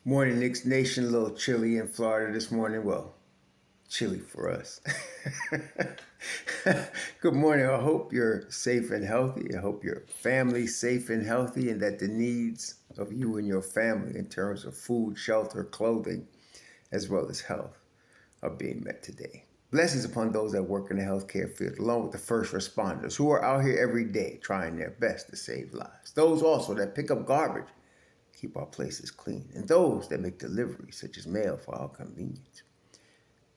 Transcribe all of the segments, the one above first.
Morning, Knicks Nation. A little chilly in Florida this morning. Well, chilly for us. Good morning. I hope you're safe and healthy. I hope your family's safe and healthy, and that the needs of you and your family in terms of food, shelter, clothing, as well as health are being met today. Blessings upon those that work in the healthcare field, along with the first responders who are out here every day trying their best to save lives. Those also that pick up garbage, keep our places clean, and those that make deliveries such as mail for our convenience.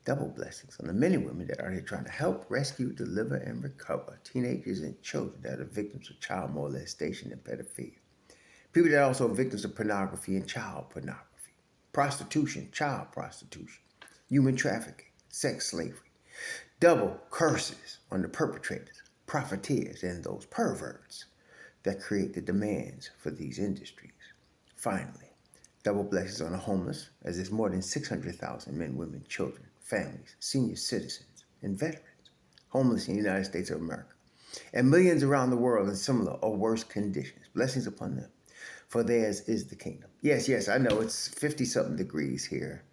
Double blessings on the men and women that are here trying to help, rescue, deliver, and recover teenagers and children that are victims of child molestation and pedophilia. People that are also victims of pornography and child pornography, prostitution, child prostitution, human trafficking, sex slavery. Double curses on the perpetrators, profiteers, and those perverts that create the demands for these industries. Finally, double blessings on the homeless, as there's more than 600,000 men, women, children, families, senior citizens, and veterans homeless in the United States of America, and millions around the world in similar or worse conditions. Blessings upon them, for theirs is the kingdom. Yes, I know it's 50-something degrees here,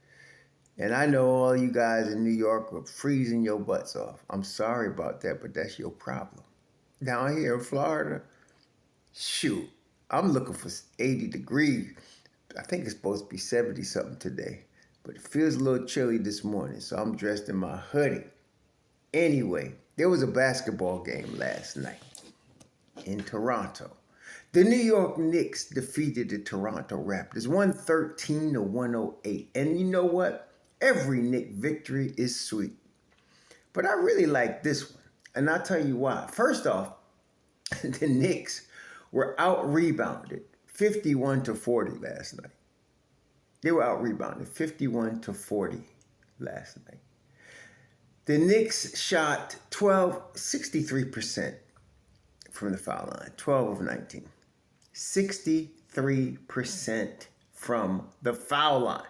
and I know all you guys in New York are freezing your butts off. I'm sorry about that, but that's your problem. Down here in Florida, shoot, I'm looking for 80 degrees. I think it's supposed to be 70-something today, but it feels a little chilly this morning, so I'm dressed in my hoodie. Anyway, there was a basketball game last night in Toronto. The New York Knicks defeated the Toronto Raptors 113-108. And you know what? Every Knick victory is sweet. But I really like this one, and I'll tell you why. First off, the Knicks were out-rebounded 51-40 last night. They were out-rebounded 51-40 last night. The Knicks shot 63% from the foul line, 12 of 19. 63% from the foul line.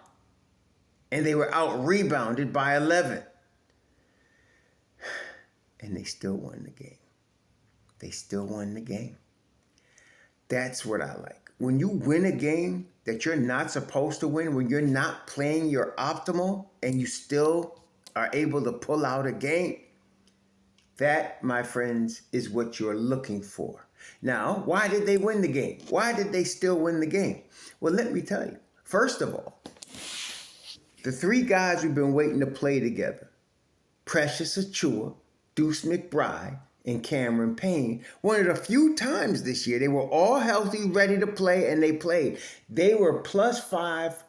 And they were out-rebounded by 11. And they still won the game. They still won the game. That's what I like. When you win a game that you're not supposed to win, when you're not playing your optimal and you still are able to pull out a game, that, my friends, is what you're looking for. Now, why did they win the game? Why did they still win the game? Well, let me tell you. First of all, the three guys we've been waiting to play together, Precious Achiuwa, Deuce McBride, and Cameron Payne, one of the few times this year they were all healthy, ready to play, and they played. They were +5,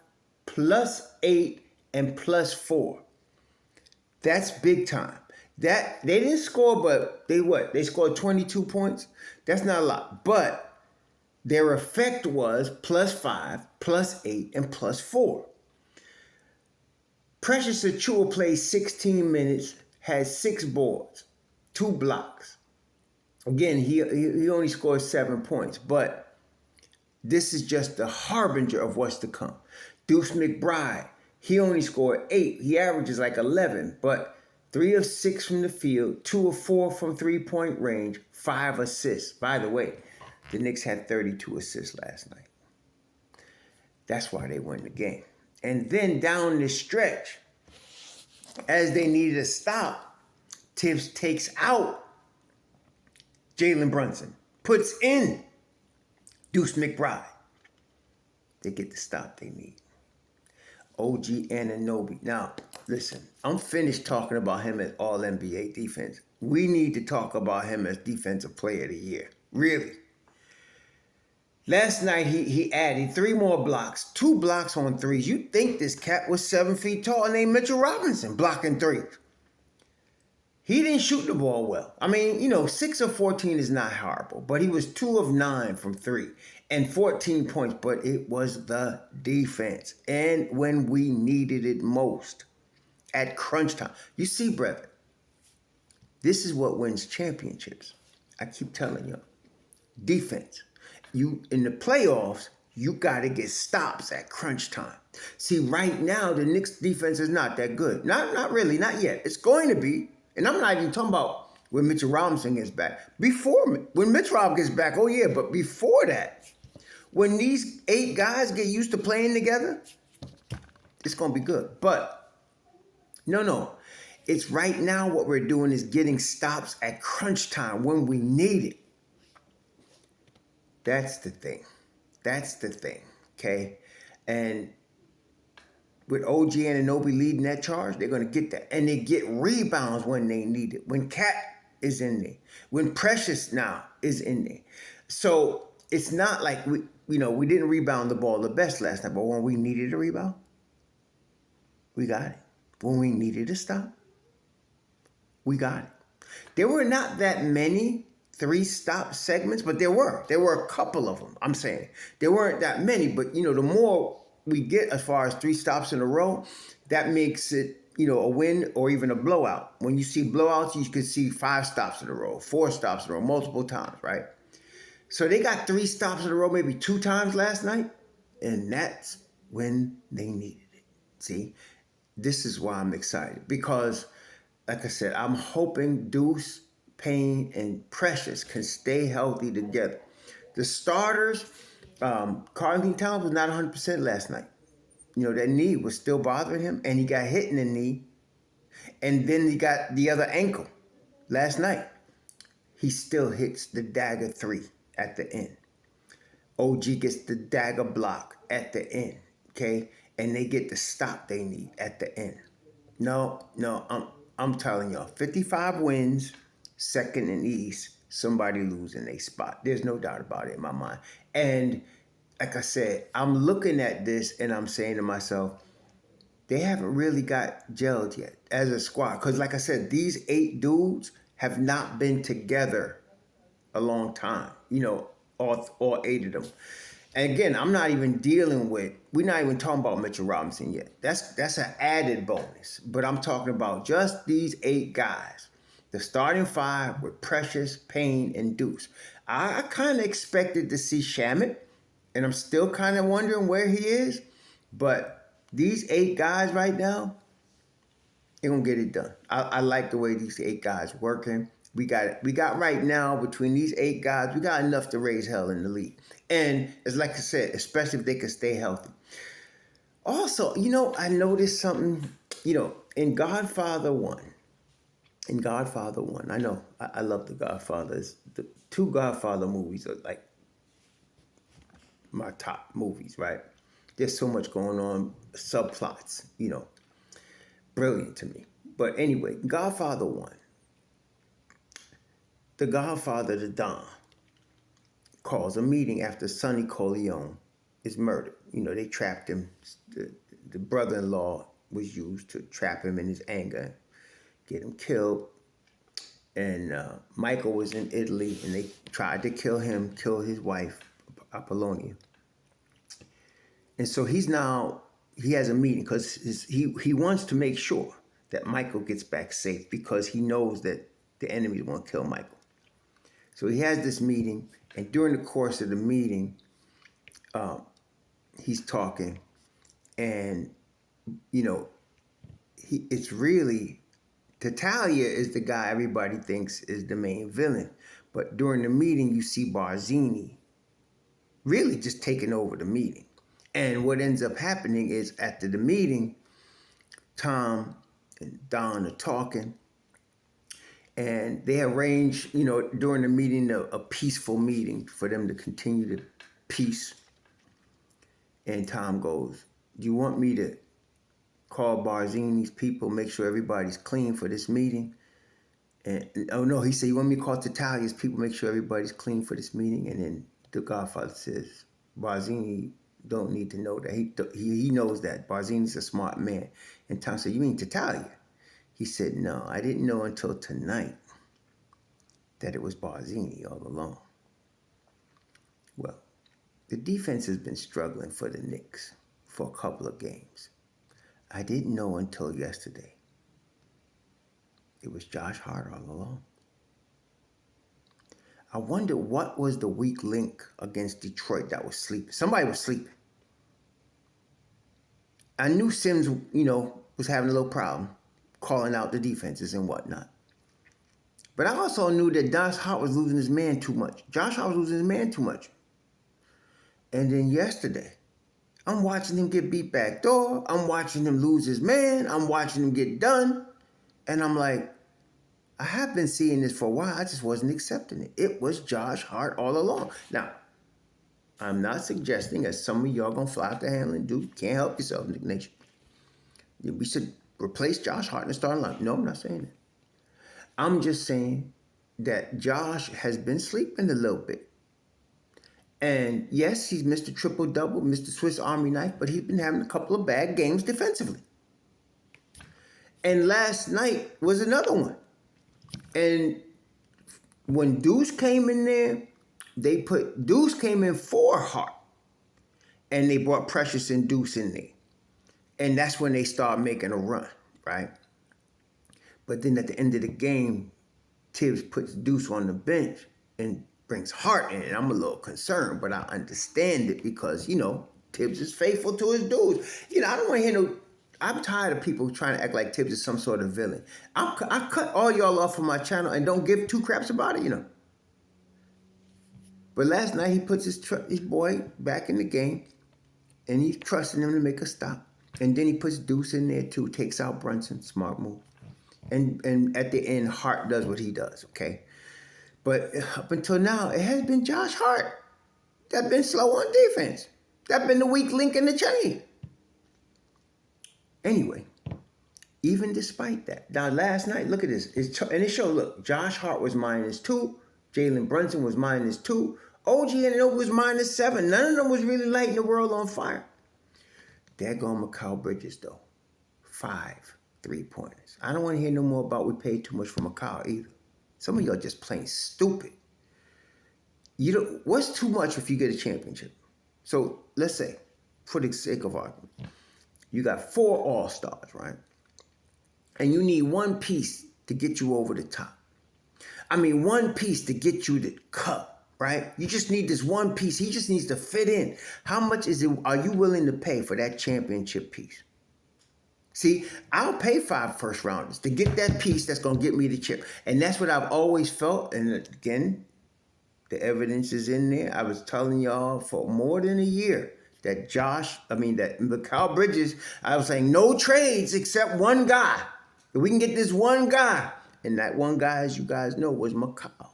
+8, and +4. That's big time. That they didn't score, but they scored 22 points. That's not a lot, but their effect was +5, +8, and +4. Precious Achiuwa played 16 minutes, had 6 boards, 2 blocks. Again, he only scored 7 points, but this is just the harbinger of what's to come. Deuce McBride, he only scored 8. He averages like 11, but 3 of 6 from the field, 2 of 4 from three-point range, 5 assists. By the way, the Knicks had 32 assists last night. That's why they won the game. And then down the stretch, as they needed to stop, Tibbs takes out Jalen Brunson, puts in Deuce McBride. They get the stop they need. OG Anunoby. Now, listen, I'm finished talking about him as All-NBA defense. We need to talk about him as Defensive Player of the Year. Really. Last night, he added 3 more blocks, 2 blocks on threes. You'd think this cat was 7 feet tall, named Mitchell Robinson, blocking threes. He didn't shoot the ball well. I mean, 6 of 14 is not horrible, but he was 2 of 9 from 3 and 14 points, but it was the defense. And when we needed it most, at crunch time. You see, brethren, this is what wins championships. I keep telling you, defense. You in the playoffs, you got to get stops at crunch time. See, right now, the Knicks defense is not that good. Not really, not yet. It's going to be. And I'm not even talking about when Mitchell Robinson gets back. When Mitch Rob gets back, oh yeah, but before that, when these 8 guys get used to playing together, It's going to be good. But no. It's right now what we're doing is getting stops at crunch time when we need it. That's the thing. Okay? And with OG and Anunoby leading that charge, they're going to get that. And they get rebounds when they need it. When Cat is in there. When Precious now is in there. So it's not like we didn't rebound the ball the best last night, but when we needed a rebound, we got it. When we needed a stop, we got it. There were not that many 3-stop segments, but there were. There were a couple of them, I'm saying. There weren't that many, but, the more we get as far as 3 stops in a row, that makes it, a win or even a blowout. When you see blowouts, you can see 5 stops in a row, 4 stops in a row, multiple times, right? So they got 3 stops in a row, maybe 2 times last night, and that's when they needed it. See, this is why I'm excited because, like I said, I'm hoping Deuce, Payne, and Precious can stay healthy together. The starters, Karl-Anthony Towns was not 100% last night. That knee was still bothering him, and he got hit in the knee, and then he got the other ankle last night. He still hits the dagger 3 at the end. OG gets the dagger block at the end, okay? And they get the stop they need at the end. No, I'm telling y'all, 55 wins, second in the East, somebody losing their spot. There's no doubt about it in my mind. And like I said, I'm looking at this and I'm saying to myself, they haven't really got gelled yet as a squad. Because like I said, these 8 dudes have not been together a long time, all 8 of them. And again, we're not even talking about Mitchell Robinson yet. That's an added bonus. But I'm talking about just these 8 guys. The starting 5 with Precious, Payne, and Deuce. I kind of expected to see Shamet, and I'm still kind of wondering where he is. But these 8 guys right now, they're going to get it done. I like the way these 8 guys working. We got right now, between these 8 guys, we got enough to raise hell in the league. And it's like I said, especially if they can stay healthy. Also, I noticed something, in Godfather 1. I know, I love the Godfathers. The 2 Godfather movies are like my top movies, right? There's so much going on, subplots, brilliant to me. But anyway, Godfather 1. The Godfather, the Don, calls a meeting after Sonny Corleone is murdered. They trapped him. The brother-in-law was used to trap him in his anger, get him killed. And Michael was in Italy, and they tried to kill him, kill his wife, Apollonia. And so he has a meeting because he wants to make sure that Michael gets back safe because he knows that the enemy won't kill Michael. So he has this meeting, and during the course of the meeting, he's talking, and, it's really, Tattaglia is the guy everybody thinks is the main villain. But during the meeting, you see Barzini really just taking over the meeting. And what ends up happening is after the meeting, Tom and Don are talking, and they arrange, during the meeting, a peaceful meeting for them to continue the peace. And Tom goes, do you want me to call Barzini's people, make sure everybody's clean for this meeting? And oh no, he said, you want me to call Tattaglia's people, make sure everybody's clean for this meeting? And then the Godfather says, Barzini don't need to know that. He knows that. Barzini's a smart man. And Tom said, you mean Tattaglia? He said, no, I didn't know until tonight that it was Barzini all along. Well, the defense has been struggling for the Knicks for a couple of games. I didn't know until yesterday. It was Josh Hart all along. I wonder what was the weak link against Detroit that was sleeping. Somebody was sleeping. I knew Sims, was having a little problem calling out the defenses and whatnot. But I also knew that Josh Hart was losing his man too much. And then yesterday, I'm watching him get beat back door. I'm watching him lose his man. I'm watching him get done. And I'm like, I have been seeing this for a while. I just wasn't accepting it. It was Josh Hart all along. Now, I'm not suggesting, as some of y'all gonna fly out the handle and do, can't help yourself, Nick Nation. We should replace Josh Hart in the starting line. No, I'm not saying that. I'm just saying that Josh has been sleeping a little bit. And yes, he's Mr. Triple-Double, Mr. Swiss Army Knife, but he's been having a couple of bad games defensively. And last night was another one. And when Deuce came in there, Deuce came in for Hart. And they brought Precious and Deuce in there. And that's when they started making a run, right? But then at the end of the game, Tibbs puts Deuce on the bench and brings Hart in. And I'm a little concerned, but I understand it because, Tibbs is faithful to his dudes. I don't want to hear I'm tired of people trying to act like Tibbs is some sort of villain. I cut all y'all off from my channel and don't give two craps about it, But last night he puts his boy back in the game and he's trusting him to make a stop. And then he puts Deuce in there too, takes out Brunson, smart move. And at the end, Hart does what he does, okay? But up until now, it has been Josh Hart that's been slow on defense. That's been the weak link in the chain. Anyway, even despite that, now last night, look at this. And it showed, look, Josh Hart was -2. Jalen Brunson was -2. OG Anunoby was -7. None of them was really lighting the world on fire. There go Mikal Bridges, though. 5 3-pointers. I don't want to hear no more about we paid too much for Mikal either. Some of y'all just plain stupid. What's too much if you get a championship? So let's say, for the sake of argument, you got 4 All-Stars, right? And you need one piece to get you over the top. I mean, one piece to get you the cup, right? You just need this one piece. He just needs to fit in. How much are you willing to pay for that championship piece? See, I'll pay 5 first rounders to get that piece that's going to get me the chip. And that's what I've always felt. And again, the evidence is in there. I was telling y'all for more than a year that Mikal Bridges, I was saying no trades except one guy. If we can get this one guy. And that one guy, as you guys know, was Mikal.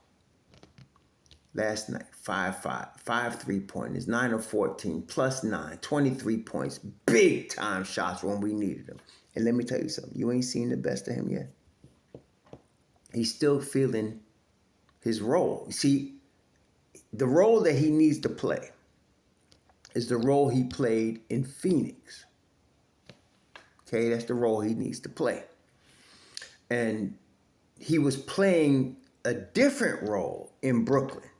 Last night, 5 3-pointers, 9 of 14, +9, 23 points, big time shots when we needed them. And let me tell you something, you ain't seen the best of him yet. He's still feeling his role. You see, the role that he needs to play is the role he played in Phoenix. Okay, that's the role he needs to play. And he was playing a different role in Brooklyn.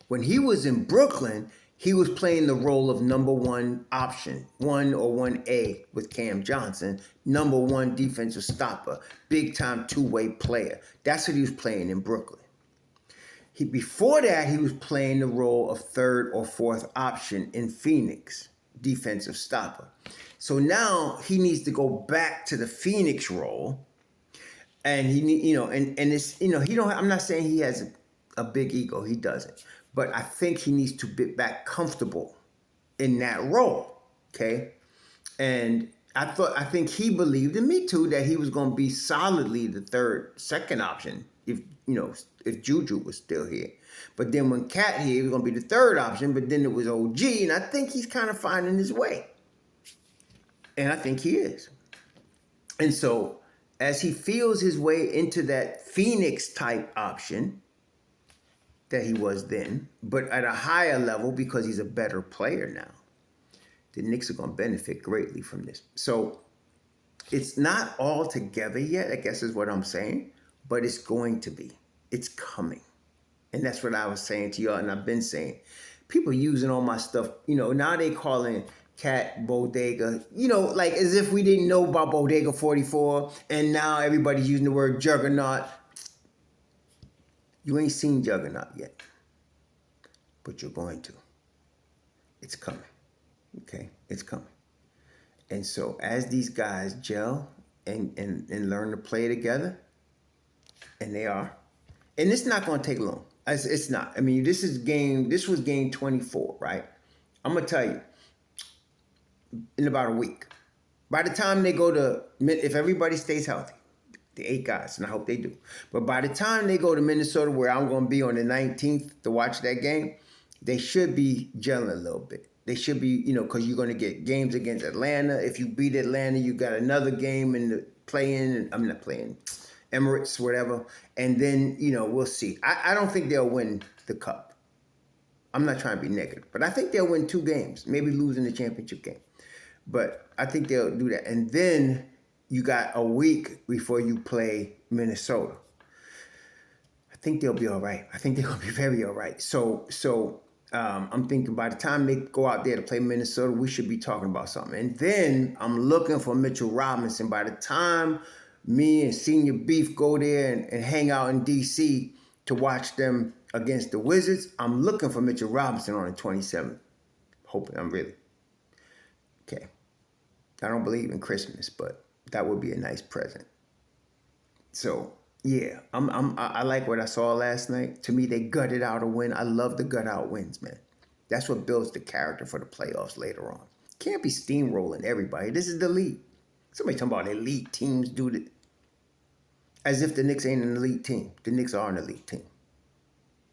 When he was in Brooklyn, he was playing the role of number 1 option, 1 or 1A with Cam Johnson, number 1 defensive stopper, big-time two-way player. That's what he was playing in Brooklyn. Before that, he was playing the role of 3rd or 4th option in Phoenix, defensive stopper. So now he needs to go back to the Phoenix role. And I'm not saying he has a big ego. He doesn't. But I think he needs to get back comfortable in that role. Okay. And I think he believed in me too, that he was going to be solidly the second option if Juju was still here. But then when Cat here, he was going to be the 3rd option, but then it was OG. And I think he's kind of finding his way. And I think he is. And so, as he feels his way into that Phoenix type option that he was then, but at a higher level because he's a better player now, the Knicks are going to benefit greatly from this. So it's not all together yet, I guess is what I'm saying, but it's going to be. It's coming. And that's what I was saying to y'all, and I've been saying. People using all my stuff, now they calling Cat Bodega, like as if we didn't know about Bodega 44, and now everybody's using the word Juggernaut. You ain't seen Juggernaut yet, but you're going to. It's coming, okay? It's coming. And so as these guys gel and learn to play together, and they are, and it's not going to take long. It's not. I mean, this was game 24, right? I'm going to tell you, in about a week. By the time they go to, if everybody stays healthy, the 8 guys, and I hope they do. But by the time they go to Minnesota, where I'm going to be on the 19th to watch that game, they should be gelling a little bit. They should be, because you're going to get games against Atlanta. If you beat Atlanta, you got another game in the play-in. I'm not playing Emirates, whatever. And then, we'll see. I don't think they'll win the cup. I'm not trying to be negative, but I think they'll win 2 games, maybe losing the championship game. But I think they'll do that. And then you got a week before you play Minnesota. I think they'll be all right. I think they're going to be very all right. So I'm thinking by the time they go out there to play Minnesota, we should be talking about something. And then I'm looking for Mitchell Robinson. By the time me and Senior Beef go there and hang out in D.C. to watch them against the Wizards, I'm looking for Mitchell Robinson on the 27th. Hoping I'm really. Okay. I don't believe in Christmas, but that would be a nice present. So yeah, I like what I saw last night. To me, they gutted out a win. I love the gut out wins, man. That's what builds the character for the playoffs later on. Can't be steamrolling everybody. This is the league. Somebody talking about elite teams do that. As if the Knicks ain't an elite team. The Knicks are an elite team.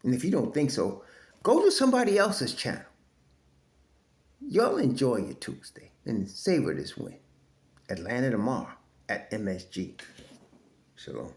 And if you don't think so, go to somebody else's channel. Y'all enjoy your Tuesday and savor this win. Atlanta tomorrow at MSG. Shalom.